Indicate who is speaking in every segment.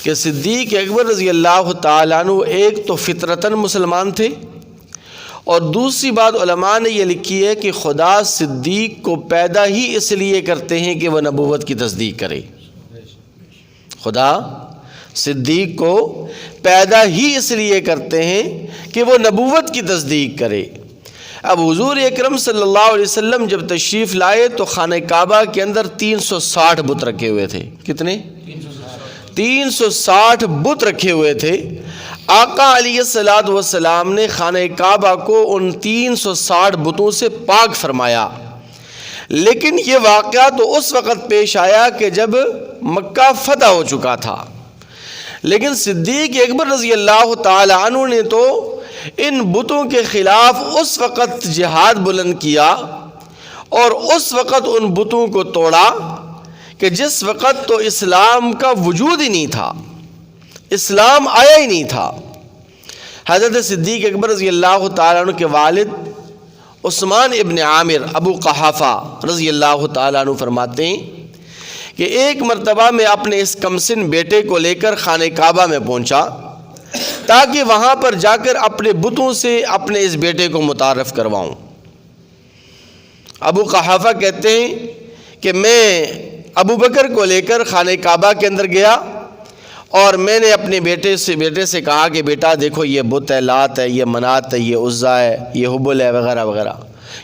Speaker 1: کہ صدیق اکبر رضی اللہ تعالیٰ عنہ ایک تو فطرتاً مسلمان تھے، اور دوسری بات علماء نے یہ لکھی ہے کہ خدا صدیق کو پیدا ہی اس لیے کرتے ہیں کہ وہ نبوت کی تصدیق کرے۔ خدا صدیق کو پیدا ہی اس لیے کرتے ہیں کہ وہ نبوت کی تصدیق کرے۔ اب حضور اکرم صلی اللہ علیہ وسلم جب تشریف لائے تو خانہ کعبہ کے اندر 360 بت رکھے ہوئے تھے۔ کتنے؟ 360 بت رکھے ہوئے تھے۔ آقا علیہ السلام نے خانہ کعبہ کو ان 360 بتوں سے پاک فرمایا، لیکن یہ واقعہ تو اس وقت پیش آیا کہ جب مکہ فتح ہو چکا تھا، لیکن صدیق اکبر رضی اللہ تعالی عنہ نے تو ان بتوں کے خلاف اس وقت جہاد بلند کیا اور اس وقت ان بتوں کو توڑا کہ جس وقت تو اسلام کا وجود ہی نہیں تھا، اسلام آیا ہی نہیں تھا۔ حضرت صدیق اکبر رضی اللہ تعالیٰ عنہ کے والد عثمان ابن عامر ابو قحافہ رضی اللہ تعالیٰ عنہ فرماتے ہیں کہ ایک مرتبہ میں اپنے اس کمسن بیٹے کو لے کر خانہ کعبہ میں پہنچا تاکہ وہاں پر جا کر اپنے بتوں سے اپنے اس بیٹے کو متعارف کرواؤں۔ ابو قحافہ کہتے ہیں کہ میں ابو بکر کو لے کر خانہ کعبہ کے اندر گیا اور میں نے اپنے بیٹے سے کہا کہ بیٹا دیکھو یہ بت ہے، لات ہے، یہ منات ہے، یہ عزا ہے، یہ حبل ہے، وغیرہ وغیرہ،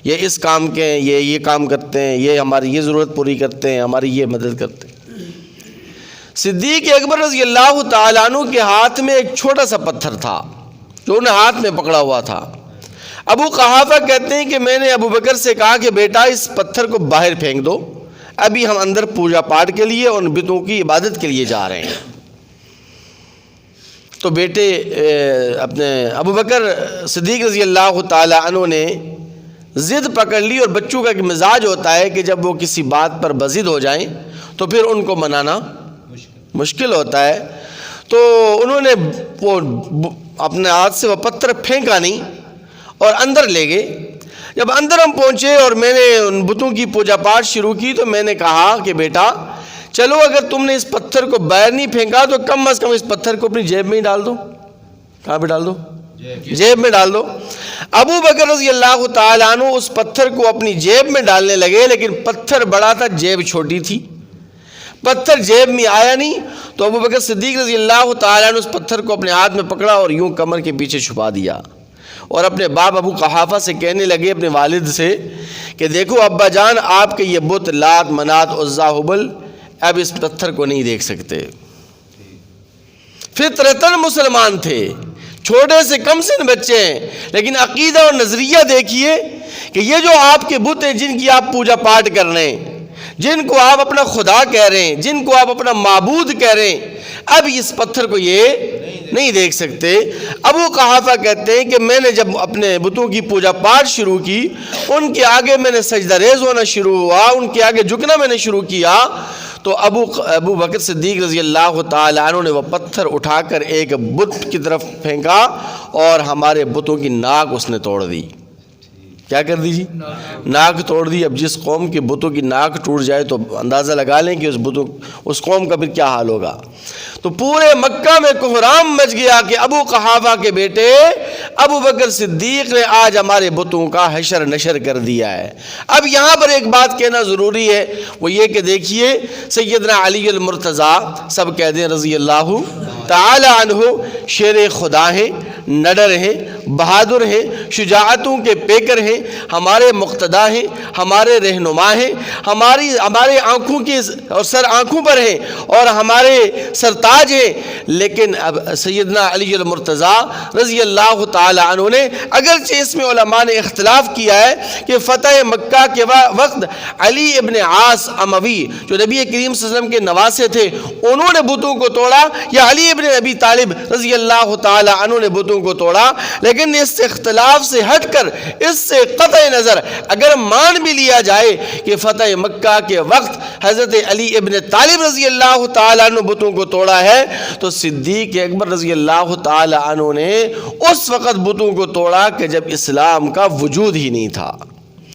Speaker 1: یہ اس کام کے ہیں، یہ کام کرتے ہیں، یہ ہماری یہ ضرورت پوری کرتے ہیں، ہماری یہ مدد کرتے ہیں۔ صدیق اکبر رضی اللہ تعالیٰ عنہ کے ہاتھ میں ایک چھوٹا سا پتھر تھا جو انہیں ہاتھ میں پکڑا ہوا تھا۔ ابو قحافہ کہتے ہیں کہ میں نے ابو بکر سے کہا کہ بیٹا اس پتھر کو باہر پھینک دو، ابھی ہم اندر پوجا پاٹ کے لیے اور ان بتوں کی عبادت کے لیے جا رہے ہیں۔ تو بیٹے اپنے ابو بکر صدیق رضی اللہ تعالیٰ عنہ نے ضد پکڑ لی، اور بچوں کا ایک مزاج ہوتا ہے کہ جب وہ کسی بات پر بضد ہو جائیں تو پھر ان کو منانا مشکل ہوتا ہے۔ تو انہوں نے وہ اپنے ہاتھ سے وہ پتھر پھینکا نہیں اور اندر لے گئے۔ جب اندر ہم پہنچے اور میں نے ان بتوں کی پوجا پاٹ شروع کی تو میں نے کہا کہ بیٹا چلو اگر تم نے اس پتھر کو باہر نہیں پھینکا تو کم از کم اس پتھر کو اپنی جیب میں ہی ڈال دو۔ کہاں پہ ڈال دو؟ جیب میں ڈال دو۔ ابو بکر رضی اللہ تعالیٰ عنہ اس پتھر کو اپنی جیب میں ڈالنے لگے، لیکن پتھر بڑا تھا، جیب چھوٹی تھی، پتھر جیب میں آیا نہیں۔ تو ابو بکر صدیق رضی اللہ تعالیٰ عنہ اس پتھر کو اپنے ہاتھ میں پکڑا اور یوں کمر کے پیچھے چھپا دیا، اور اپنے باپ ابو قحافہ سے کہنے لگے اپنے والد سے کہ دیکھو ابا جان، آپ کے یہ بت لات منات عزا حبل اب اس پتھر کو نہیں دیکھ سکتے۔ فطرتاً مسلمان تھے، چھوٹے سے کم سن بچے ہیں، لیکن عقیدہ اور نظریہ دیکھیے کہ یہ جو آپ کے بت ہیں جن کی آپ پوجا پاٹ کر رہے ہیں، جن کو آپ اپنا خدا کہہ رہے ہیں، جن کو آپ اپنا معبود کہہ رہے ہیں، اب اس پتھر کو یہ نہیں دیکھ سکتے۔ ابو قحافہ کہتے ہیں کہ میں نے جب اپنے بتوں کی پوجا پاٹ شروع کی، ان کے آگے میں نے سجدہ ریز ہونا شروع ہوا، ان کے آگے جھکنا میں نے شروع کیا، تو ابو بکر صدیق رضی اللہ تعالیٰ عنہ نے وہ پتھر اٹھا کر ایک بت کی طرف پھینکا اور ہمارے بتوں کی ناک اس نے توڑ دی۔ کیا کر دی جی؟ ناک توڑ دی۔ اب جس قوم کے بتوں کی ناک ٹوٹ جائے تو اندازہ لگا لیں کہ اس قوم کا پھر کیا حال ہوگا۔ تو پورے مکہ میں کوہرام مچ گیا کہ ابو قحافہ کے بیٹے ابو بکر صدیق نے آج ہمارے بتوں کا حشر نشر کر دیا ہے۔ اب یہاں پر ایک بات کہنا ضروری ہے، وہ یہ کہ دیکھیے سیدنا علی المرتضیٰ، سب کہہ دیں رضی اللہ تعالی عنہ، شیر خدا ہیں، نڈر ہیں، بہادر ہیں، شجاعتوں کے پیکر ہیں، ہمارے مقتدا ہیں، ہمارے رہنما ہیں، ہمارے آنکھوں کی اور سر آنکھوں پر ہیں اور ہمارے سرتاج ہیں۔ لیکن اب سیدنا علی المرتضیٰ رضی اللہ تعالی عنہ نے، اگرچہ اس میں علماء نے اختلاف کیا ہے کہ فتح مکہ کے وقت علی ابن عاص اموی جو نبی کریم صلی اللہ علیہ وسلم کے نواسے تھے انہوں نے بتوں کو توڑا یا علی ابن ابی طالب رضی اللہ تعالی عنہ نے بتوں کو توڑا، لیکن اس اختلاف سے ہٹ کر اس سے قطع نظر اگر مان بھی لیا جائے کہ فتح مکہ کے وقت حضرت علی ابن طالب رضی اللہ تعالی عنہ بتوں کو توڑا ہے، تو صدیق اکبر رضی اللہ تعالی عنہ نے اس وقت بتوں کو توڑا کہ جب اسلام کا وجود ہی نہیں تھا۔